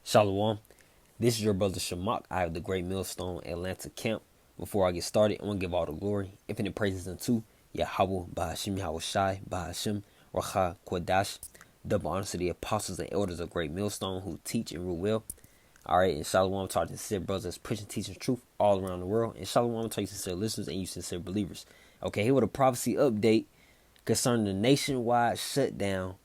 Shalom. This is your brother Shamak. I have the Great Millstone Atlanta camp. Before I get started, I want to give all the glory, infinite praises unto Yahweh, Bahashim, Yahweh Shai, Bahashim, Racha, Kodash. Double honors to the apostles and elders of Great Millstone who teach and rule well. Alright, and Shalom, I'm talking to sincere brothers preaching, teaching truth all around the world. And Shalom, I'm talking to sincere listeners and you sincere believers. Okay, here with a prophecy update concerning the nationwide shutdown,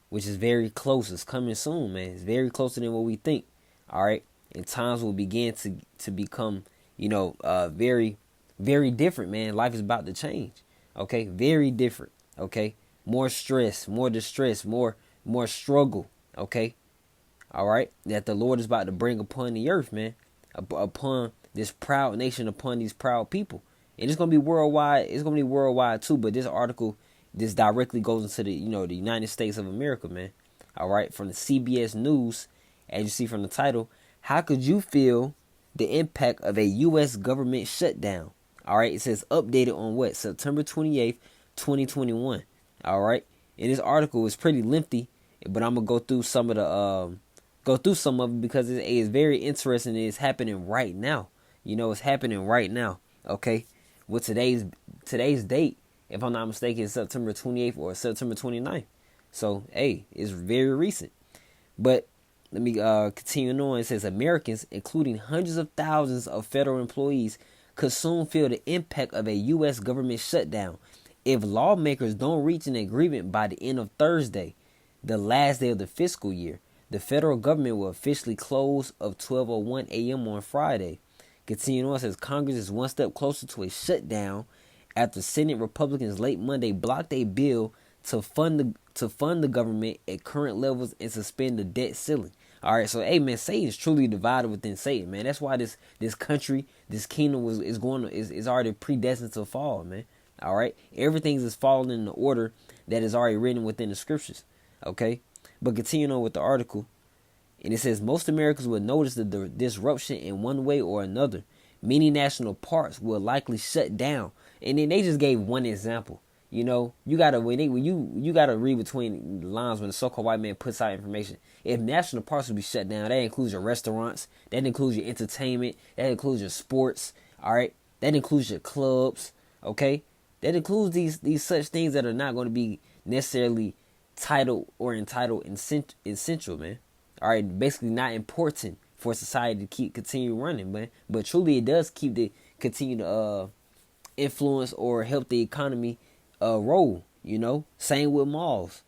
which is very close. It's coming soon, man. It's very closer than what we think. All right, and times will begin to become, very, very different, man. Life is about to change. Okay, very different. Okay, more stress, more distress, more struggle. Okay, all right, that the Lord is about to bring upon the earth, man, upon this proud nation, upon these proud people, and it's gonna be worldwide. It's gonna be worldwide too. But this article, this directly goes into the United States of America, man. All right, from the CBS News. As you see from the title, how could you feel the impact of a U.S. government shutdown? All right, it says updated on what? September 28th, 2021. All right, and this article is pretty lengthy, but I'm gonna go through some of it because it is very interesting. It's happening right now. It's happening right now. Okay, with today's date, if I'm not mistaken, it's September 28th or September 29th. So, hey, it's very recent. But let me continue on. It says Americans, including hundreds of thousands of federal employees, could soon feel the impact of a U.S. government shutdown if lawmakers don't reach an agreement by the end of Thursday, the last day of the fiscal year. The federal government will officially close of 12:01 a.m. on Friday. Continuing on, it says Congress is one step closer to a shutdown after Senate Republicans late Monday blocked a bill to fund the government at current levels and suspend the debt ceiling. All right, so hey man, Satan is truly divided within Satan, man. That's why this country, this kingdom is already predestined to fall, man. All right, everything is falling in the order that is already written within the scriptures. Okay, but continuing on with the article, and it says most Americans will notice the disruption in one way or another. Many national parks will likely shut down, and then they just gave one example. You gotta you gotta read between the lines when the so-called white man puts out information. If national parks will be shut down, that includes your restaurants, that includes your entertainment, that includes your sports, all right, that includes your clubs, okay, that includes these such things that are not going to be necessarily entitled essential, man. All right, basically not important for society to continue running, man. But truly, it does continue to influence or help the economy roll, same with malls,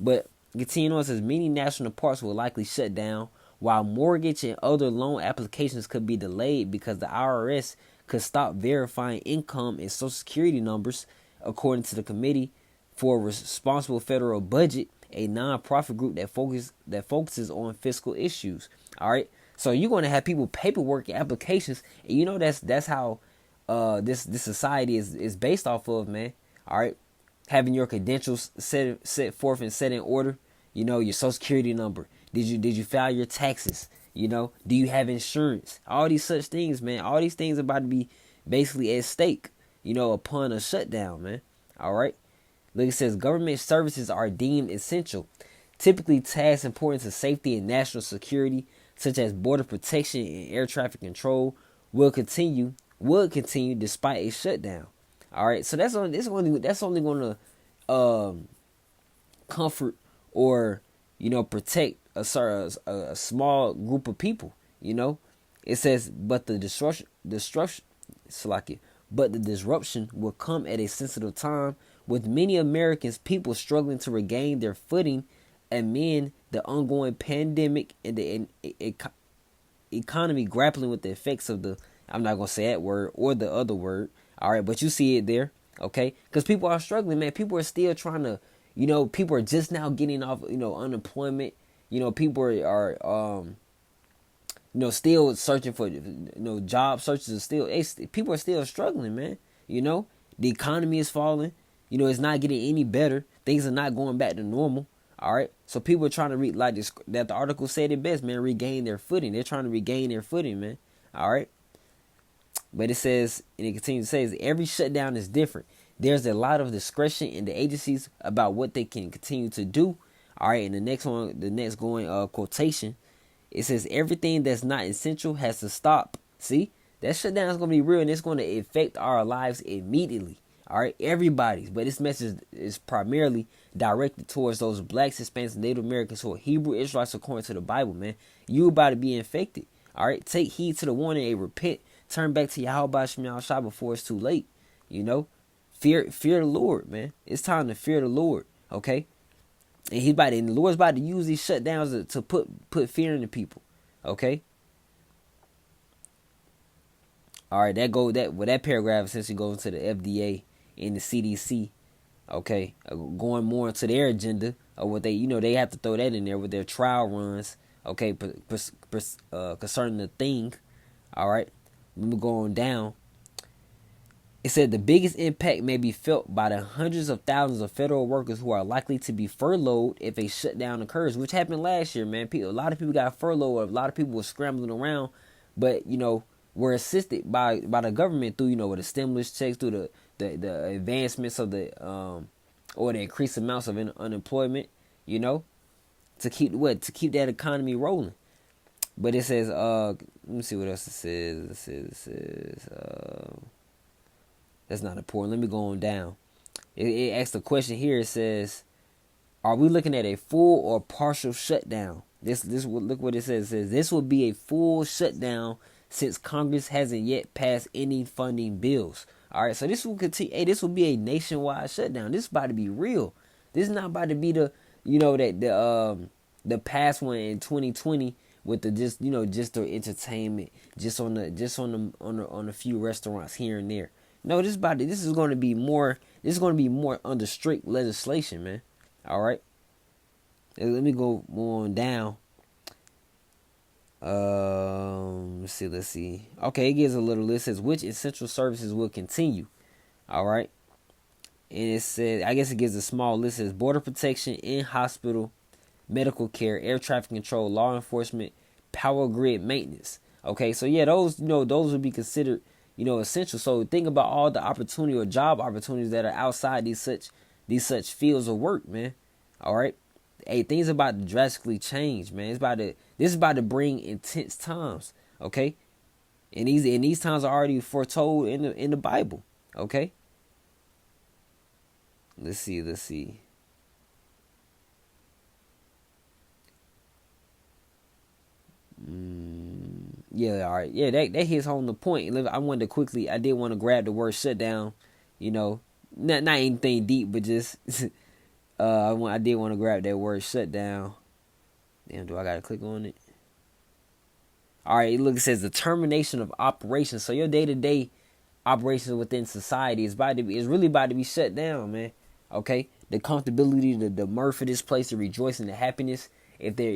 but continuing on, says many national parks will likely shut down, while mortgage and other loan applications could be delayed because the IRS could stop verifying income and social security numbers, according to the Committee for a Responsible Federal Budget, a non-profit group that focuses on fiscal issues. All right, so you're going to have people paperwork applications, and that's how this society is based off of, man. All right, having your credentials set forth and set in order. Your social security number. Did you file your taxes? Do you have insurance? All these such things, man. All these things are about to be basically at stake, upon a shutdown, man. All right. Look, it says government services are deemed essential. Typically, tasks important to safety and national security, such as border protection and air traffic control, would continue despite a shutdown. All right, so that's only going to comfort or protect a small group of people. It says, but the disruption will come at a sensitive time, with many Americans people struggling to regain their footing amid the ongoing pandemic and the economy grappling with the effects of the, I'm not going to say that word or the other word. All right, but you see it there, okay? Because people are struggling, man. People are still trying to, people are just now getting off, unemployment. People are still searching for, job searches are still, people are still struggling, man. The economy is falling. It's not getting any better. Things are not going back to normal. All right, so people are trying to read, like this, that the article said it best, man. Regain their footing. They're trying to regain their footing, man. All right. But it says, and it continues to say, every shutdown is different. There's a lot of discretion in the agencies about what they can continue to do. All right, and the next quotation, It says everything that's not essential has to stop. See, that shutdown is going to be real, and it's going to affect our lives immediately. All right, everybody's. But this message is primarily directed towards those blacks, Hispanics, and Native Americans who are Hebrew Israelites according to the Bible, man. You about to be infected. All right, take heed to the warning and repent. Turn back to Yahweh Shem Shah before it's too late. You know, fear the Lord, man. It's time to fear the Lord. Okay, and the Lord's about to use these shutdowns to put fear into people. Okay. All right, that paragraph essentially goes into the FDA and the CDC. Okay, going more into their agenda of what they have to throw that in there with their trial runs. Okay, concerning the thing. All right, we're going down. It said the biggest impact may be felt by the hundreds of thousands of federal workers who are likely to be furloughed if a shutdown occurs, which happened last year, man. A lot of people got furloughed. A lot of people were scrambling around, but were assisted by the government through with the stimulus checks, through the advancements of the or the increased amounts of unemployment, to keep that economy rolling. But it says let me see what else it says. It says that's not important. Let me go on down. It asks the question here. It says, are we looking at a full or partial shutdown? Look what it says. It says this will be a full shutdown since Congress hasn't yet passed any funding bills. All right, so this will continue. Hey, this will be a nationwide shutdown. This is about to be real. This is not about to be the past one in 2020 with the just the entertainment, just on a few restaurants here and there. No, this is going to be more. This is going to be more under strict legislation, man. All right. Let me go more on down. Let's see. Okay, it gives a little list. It says which essential services will continue. All right. And it says, I guess it gives a small list. It says border protection, in-hospital, medical care, air traffic control, law enforcement, power grid maintenance. Okay, so yeah, those would be considered essential. So think about all the opportunity or job opportunities that are outside these such fields of work, man. All right. Hey, things about to drastically change, man. This is about to bring intense times, okay? And these times are already foretold in the Bible, okay? Let's see. Yeah, all right. Yeah, that hits home the point. I did want to grab the word shutdown, not anything deep, but just I did want to grab that word shutdown. Damn, do I gotta click on it? All right, look, it says the termination of operations. So your day-to-day operations within society is really about to be shut down, man. Okay, the comfortability, the mirth of this place, the rejoicing, the happiness, if there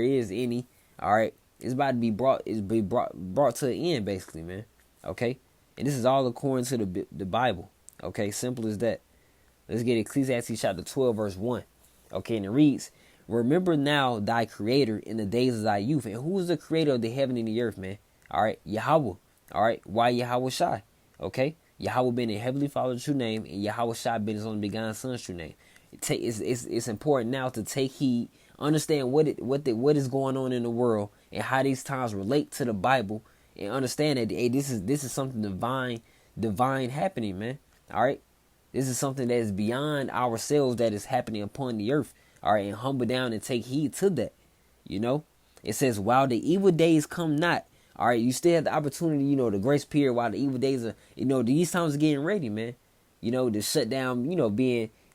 is any, all right, it's about to be brought to an end, basically, man. Okay, and this is all according to the Bible. Okay, simple as that. Let's get Ecclesiastes chapter 12, verse 1. Okay, and it reads, remember now thy creator in the days of thy youth. And who is the creator of the heaven and the earth, man? All right, Yahweh. All right, why Yahweh Shai? Okay, Yahweh being a heavenly Father's true name, and Yahweh Shai being his only begotten Son's true name. It's important now to take heed, understand what is going on in the world, and how these times relate to the Bible, and understand that this is something divine happening, man. All right. This is something that is beyond ourselves that is happening upon the earth. All right, and humble down and take heed to that. It says, while the evil days come not. All right, you still have the opportunity, the grace period while the evil days are, these times are getting ready, man. The shutdown,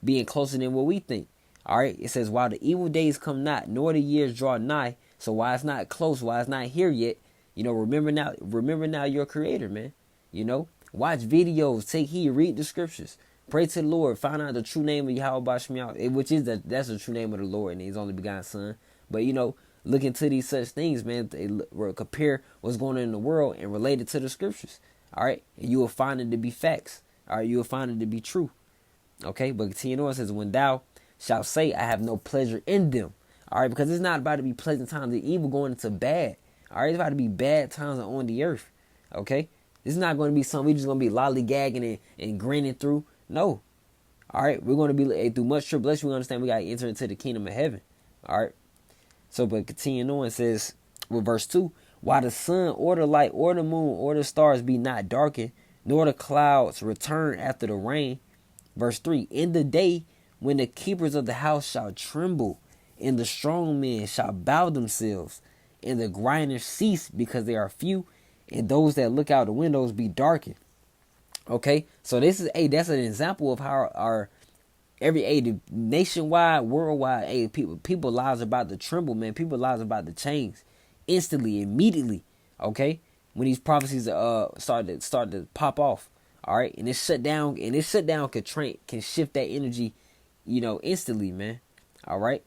being closer than what we think. All right, it says, while the evil days come not, nor the years draw nigh. So why it's not close, why it's not here yet, remember now your creator, man. Watch videos, take heed, read the scriptures. Pray to the Lord. Find out the true name of Yahweh Shem, which is that's the true name of the Lord and His only begotten Son. But look into these such things, man. Compare what's going on in the world and relate it to the scriptures. All right, and you will find it to be facts. All right, you will find it to be true. Okay, but continue on. It says, when thou shalt say, I have no pleasure in them. All right, because it's not about to be pleasant times. The evil going into bad. All right, it's about to be bad times on the earth. Okay, this is not going to be something we just going to be lollygagging and grinning through. No. All right, we're going to be through much tribulation. We understand we got to enter into the kingdom of heaven. All right. So, but continuing on, it says with verse 2, while the sun or the light or the moon or the stars be not darkened, nor the clouds return after the rain. Verse 3, in the day when the keepers of the house shall tremble, and the strong men shall bow themselves, and the grinders cease because they are few, and those that look out the windows be darkened. Okay, so this is that's an example of how our the nationwide, worldwide, people lives about to tremble, man. People lives about to change instantly, immediately. Okay, when these prophecies start to pop off. All right, and this shutdown can shift that energy, instantly, man. All right,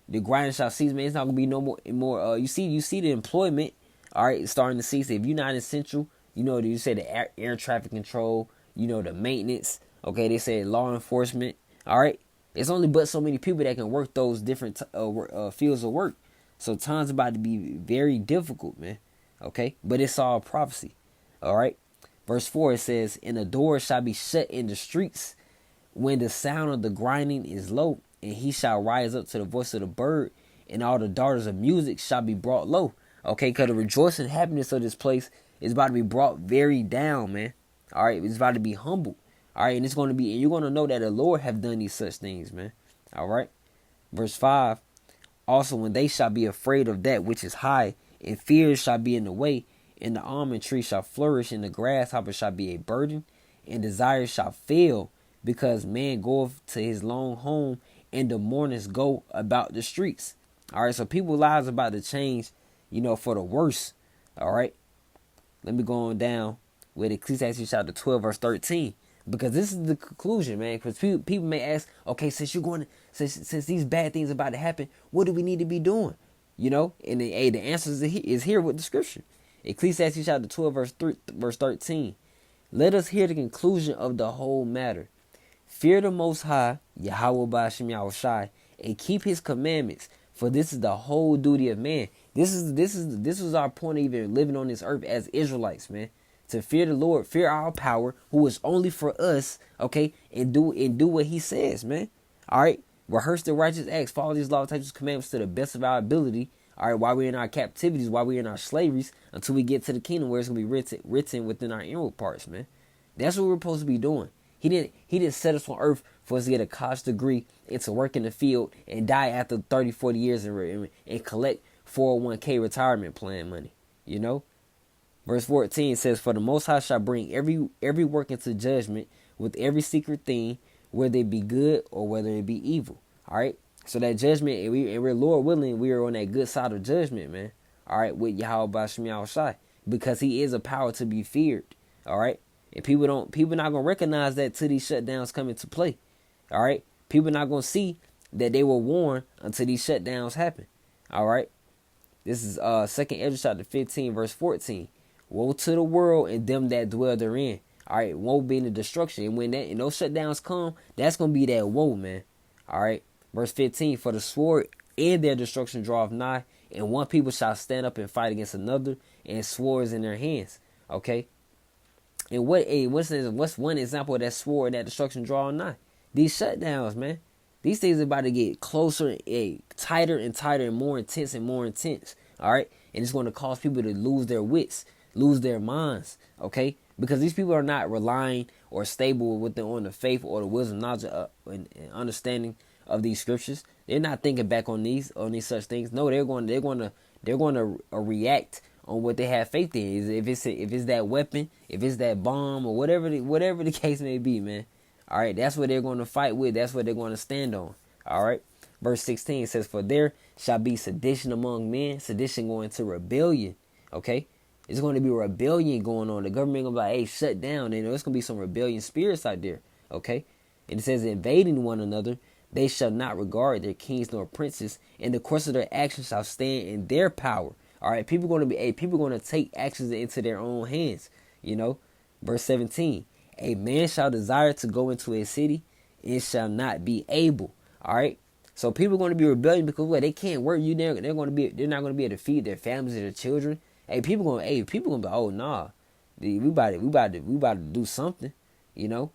the grinding shall cease, man. It's not gonna be no more. You see the employment. All right, it's starting to cease. If you're not essential, you say the air traffic control, the maintenance. Okay, they say law enforcement. All right, it's only but so many people that can work those different fields of work. So time's about to be very difficult, man. Okay, but it's all prophecy. All right, verse 4, it says, and the doors shall be shut in the streets when the sound of the grinding is low, and he shall rise up to the voice of the bird, and all the daughters of music shall be brought low. Okay, because the rejoicing and happiness of this place is about to be brought very down, man. All right, it's about to be humble. All right, and it's going to be, and you're going to know that the Lord have done these such things, man. All right, verse 5, also when they shall be afraid of that which is high, and fears shall be in the way, and the almond tree shall flourish, and the grasshopper shall be a burden, and desires shall fail, because man goeth to his long home, and the mourners go about the streets. All right, so people's lives about to change, for the worse. All right, let me go on down with Ecclesiastes chapter 12, verse 13. Because this is the conclusion, man. Because people may ask, okay, since these bad things about to happen, what do we need to be doing? And the answer is here with the scripture. Ecclesiastes chapter 12, verse 13. Let us hear the conclusion of the whole matter. Fear the Most High, Yahweh Ba'ashem Yahushai, and keep His commandments, for this is the whole duty of man. This was our point of even living on this earth as Israelites, man. To fear the Lord, fear our power, who is only for us, okay, and do what He says, man. All right, rehearse the righteous acts, follow these law, statutes, commandments to the best of our ability. All right, while we're in our captivities, while we're in our slaveries, until we get to the kingdom where it's gonna be written within our inward parts, man. That's what we're supposed to be doing. He didn't set us on earth for us to get a college degree and to work in the field and die after 30, 40 years and collect 401k retirement plan money, Verse 14 says, for the Most High shall bring every work into judgment with every secret thing, whether it be good or whether it be evil. All right. So that judgment, and we're Lord willing, we are on that good side of judgment, man. All right, with Yahweh Ba'ashem Yahushai, because He is a power to be feared. All right, and people not gonna recognize that till these shutdowns come into play. All right, people not gonna see that they were warned until these shutdowns happen. All right, this is 2nd Esdras chapter 15, verse 14. Woe to the world and them that dwell therein. All right, woe being the destruction. And when those shutdowns come, that's going to be that woe, man. All right, verse 15. For the sword and their destruction draweth nigh, and one people shall stand up and fight against another, and swords in their hands. Okay. And what's one example of that sword and that destruction drawing nigh? These shutdowns, man. These things are about to get closer, tighter and tighter, and more intense and more intense. All right, and it's going to cause people to lose their wits, lose their minds, okay? Because these people are not relying or stable on the faith or the wisdom, knowledge, and understanding of these scriptures. They're not thinking back on these such things. No, they're going to react on what they have faith in. If it's that weapon, if it's that bomb, or whatever the case may be, man. All right, that's what they're going to fight with. That's what they're going to stand on. All right. Verse 16 says, for there shall be sedition among men, sedition going to rebellion. Okay. It's going to be rebellion going on. The government going to be like, hey, shut down. And there's going to be some rebellion spirits out there. Okay. And it says, invading one another, they shall not regard their kings nor princes. And the course of their actions shall stand in their power. All right. People going to take actions into their own hands. Verse 17. A man shall desire to go into a city and shall not be able. All right. So people are going to be rebellion because they can't work. They're not going to be able to feed their families and their children. People going to be, oh nah, we about to do something, Then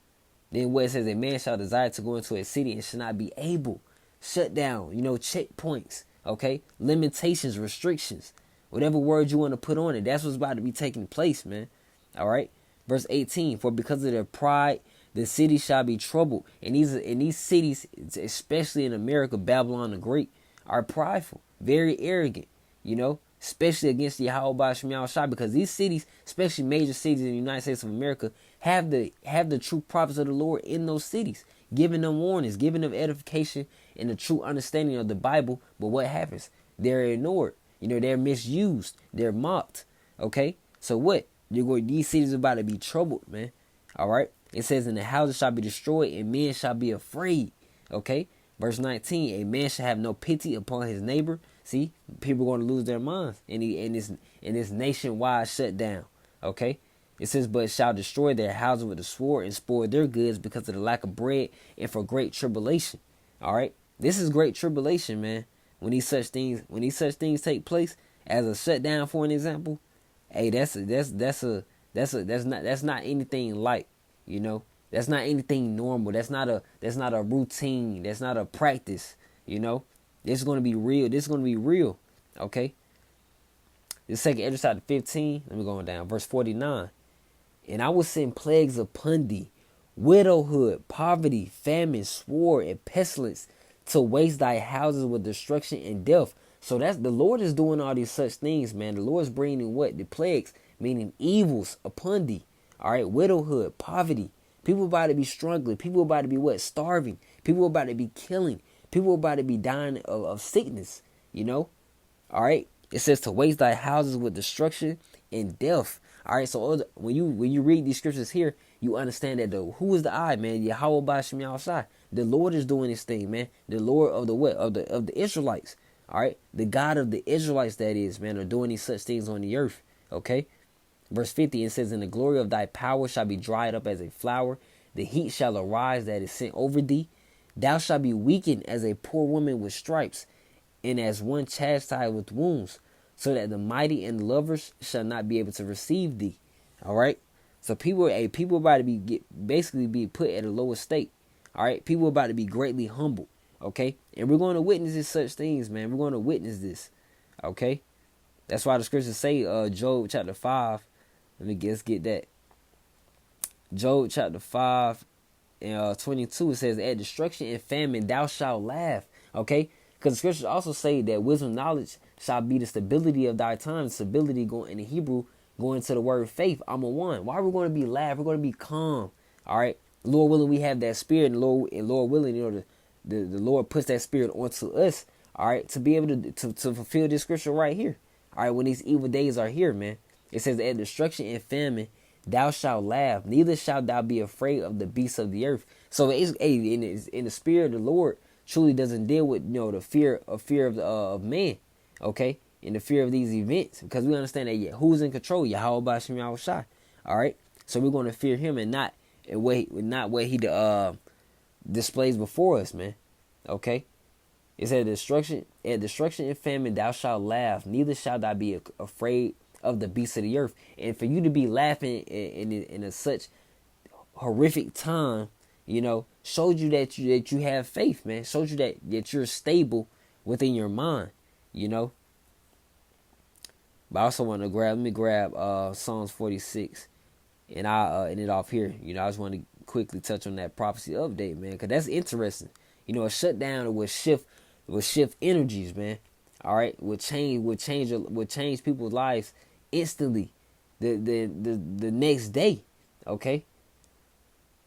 what it says, a man shall desire to go into a city and shall not be able. Shut down, checkpoints. Okay, limitations, restrictions, whatever word you want to put on it. That's what's about to be taking place, man. All right, verse 18. For because of their pride, the city shall be troubled, and these cities, especially in America, Babylon the Great, are prideful, very arrogant. You know, especially against Yahweh Shem Shai, because these cities, especially major cities in the United States of America, have the true prophets of the Lord in those cities, giving them warnings, giving them edification and the true understanding of the Bible. But what happens? They're ignored. You know, they're misused. They're mocked. Okay? So what? These cities are about to be troubled, man. All right? It says, and the houses shall be destroyed, and men shall be afraid. Okay? Verse 19, a man shall have no pity upon his neighbor. See, people are going to lose their minds in this nationwide shutdown. Okay? It says, but shall destroy their houses with the sword and spoil their goods because of the lack of bread and for great tribulation. All right? This is great tribulation, man. When these such things take place, as a shutdown, for an example, hey, that's not anything light, you know. That's not anything normal. That's not a routine. That's not a practice, you know. This is going to be real. This is going to be real, okay. The second Esdras chapter 15. Let me go on down. Verse 49. And I will send plagues upon thee, widowhood, poverty, famine, sword, and pestilence, to waste thy houses with destruction and death. So that's the Lord is doing all these such things, man. The Lord is bringing what? The plagues, meaning evils upon thee. All right, widowhood, poverty. People about to be struggling. People about to be what? Starving. People about to be killing. People about to be dying of sickness, you know. All right. It says to waste thy houses with destruction and death. All right. So when you read these scriptures here, you understand that who is the I, man? Yahweh Ba'Shem Shai. The Lord is doing this thing, man. The Lord of the what? Of the Israelites. All right. The God of the Israelites, that is, man, are doing these such things on the earth. Okay. Verse 50, it says, and the glory of thy power shall be dried up as a flower. The heat shall arise that is sent over thee. Thou shalt be weakened as a poor woman with stripes, and as one chastised with wounds, so that the mighty and lovers shall not be able to receive thee. All right. So people about to be put at a lower state. All right. People about to be greatly humbled. Okay. And we're going to witness such things, man. We're going to witness this. Okay. That's why the scriptures say, Job chapter 5. Let's get that. Job chapter 5 and 22, it says, at destruction and famine thou shalt laugh. Okay? Because the scriptures also say that wisdom knowledge shall be the stability of thy time. Stability going in the Hebrew, going to the word faith. I'm a one. Why are we going to be laugh? We're going to be calm. All right? Lord willing, we have that spirit, and Lord willing, you know, the Lord puts that spirit onto us. All right? To be able to fulfill this scripture right here. All right? When these evil days are here, man. It says, at destruction and famine thou shalt laugh, neither shalt thou be afraid of the beasts of the earth. So it's in the spirit of the Lord truly doesn't deal with, you know, the fear of man, okay, and the fear of these events, because we understand that who's in control? Yahweh Ba'Shem Yahweh Shai. All right, so we're going to fear Him and not what He displays before us, man. Okay, it said destruction and famine thou shalt laugh, neither shalt thou be afraid of the beasts of the earth. And for you to be laughing in a such horrific time, you know, showed you that you have faith, man. Showed you that you're stable within your mind, you know. But I also want to let me grab Psalms 46, and I'll end it off here. You know, I just want to quickly touch on that prophecy update, man, because that's interesting. You know, a shutdown would shift energies, man. All right, would change people's lives instantly, the next day. Okay.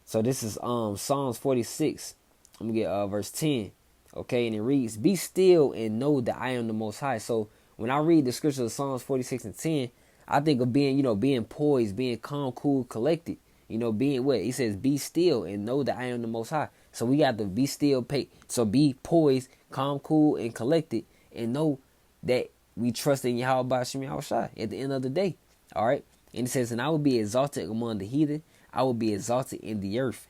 So this is Psalms 46. I'm gonna get verse 10. Okay, and it reads, "Be still and know that I am the Most High." So when I read the scripture of Psalms 46 and 10, I think of being poised, being calm, cool, collected. You know, being what he says, "Be still and know that I am the Most High." So we got to be still, so be poised, calm, cool, and collected, and know that we trust in Yahweh Ba'Shem Yahweh Shai at the end of the day. All right. And it says, and I will be exalted among the heathen. I will be exalted in the earth.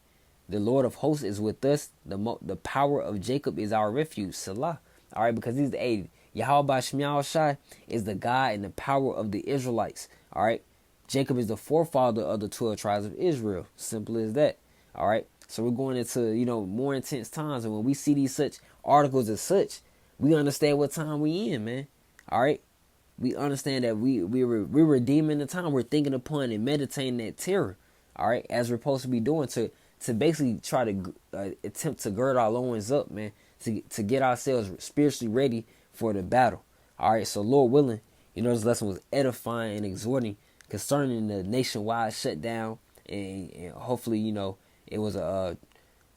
The Lord of hosts is with us. The power of Jacob is our refuge. Salah. All right. Because he's the aid. Yahweh Ba'Shem Yahweh Shai is the God and the power of the Israelites. All right. Jacob is the forefather of the 12 tribes of Israel. Simple as that. All right. So we're going into, more intense times. And when we see these such articles as such, we understand what time we in, man. All right. We understand that we're redeeming the time. We're thinking upon and meditating that terror. All right, as we're supposed to be doing to basically try to attempt to gird our loins up, man, to get ourselves spiritually ready for the battle. All right, so Lord willing, this lesson was edifying and exhorting concerning the nationwide shutdown, and hopefully, it was a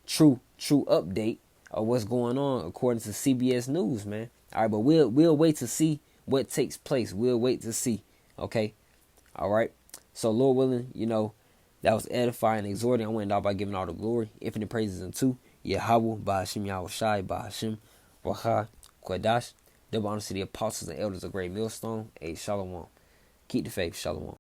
true update of what's going on according to CBS News, man. All right, but we'll wait to see what takes place. We'll wait to see. Okay, all right. So Lord willing, that was edifying and exhorting. I went out by giving all the glory, infinite praises unto Yahweh, Bahashim Yahweh Shai, Bahashim Racha Kwadash. Double honor to the apostles and elders of Great Millstone. A Shalom. Keep the faith. Shalom.